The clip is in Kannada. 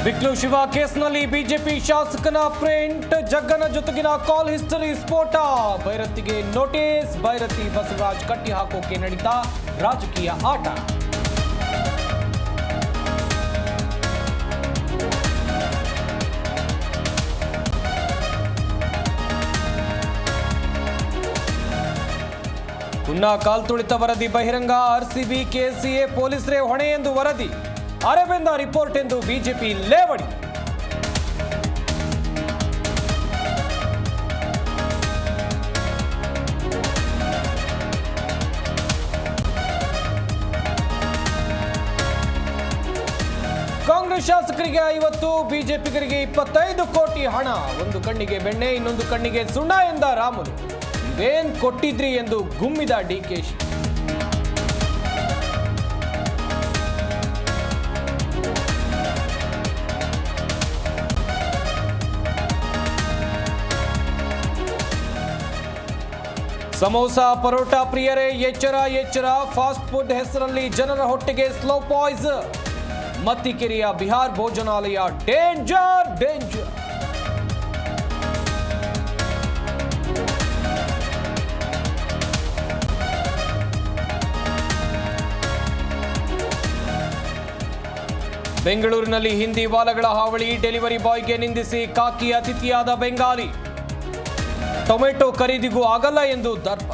ಬಿಕ್ಲು ಶಿವ ಕೇಸ್ನಲ್ಲಿ ಬಿಜೆಪಿ ಶಾಸಕನ ಪ್ರಿಂಟ್, ಜಗ್ಗನ ಜೊತೆಗಿನ ಕಾಲ್ ಹಿಸ್ಟರಿ ಸ್ಫೋಟ, ಭೈರತಿಗೆ ನೋಟಿಸ್, ಭೈರತಿ ಬಸವರಾಜ್ ಕಟ್ಟಿ ಹಾಕೋಕೆ ನಡೀತಾ ರಾಜಕೀಯ ಆಟ. ಪುನಃ ಕಾಲ್ತುಳಿತ ವರದಿ ಬಹಿರಂಗ, ಆರ್ಸಿಬಿ ಕೆಸಿಎ ಪೊಲೀಸರೇ ಹೊಣೆ ಎಂದು ವರದಿ, ಅರವಿಂದ ರಿಪೋರ್ಟ್ ಎಂದು ಬಿಜೆಪಿ ಲೇವಡಿ. ಕಾಂಗ್ರೆಸ್ ಶಾಸಕರಿಗೆ 50, ಬಿಜೆಪಿಗರಿಗೆ 25 ಕೋಟಿ ಹಣ, ಒಂದು ಕಣ್ಣಿಗೆ ಬೆಣ್ಣೆ ಇನ್ನೊಂದು ಕಣ್ಣಿಗೆ ಸುಣ್ಣ ಎಂದ ರಾಮುಲು. ಇವೇನ್ ಕೊಟ್ಟಿದ್ರಿ ಎಂದು ಗುಮ್ಮಿದ ಡಿಕೆಶಿ. ಸಮೋಸ ಪರೋಟಾ ಪ್ರಿಯರೇ ಎಚ್ಚರ ಎಚ್ಚರ, ಫಾಸ್ಟ್ ಫುಡ್ ಹೆಸರಲ್ಲಿ ಜನರ ಹೊಟ್ಟೆಗೆ ಸ್ಲೋ ಪಾಯ್ಸನ್. ಮತ್ತಿಕೆರೆಯ ಬಿಹಾರ್ ಭೋಜನಾಲಯ ಡೇಂಜರ್ ಡೇಂಜರ್. ಬೆಂಗಳೂರಿನಲ್ಲಿ ಹಿಂದಿ ವಾಲಗಳ ಹಾವಳಿ, ಡೆಲಿವರಿ ಬಾಯ್ಗೆ ನಿಂದಿಸಿ ಖಾಕಿ ಅತಿಥಿಯಾದ ಬೆಂಗಾಲಿ. ಟೊಮೆಟೊ ಖರೀದಿಗೂ ಆಗಲ್ಲ ಎಂದು ದರ್ಪ.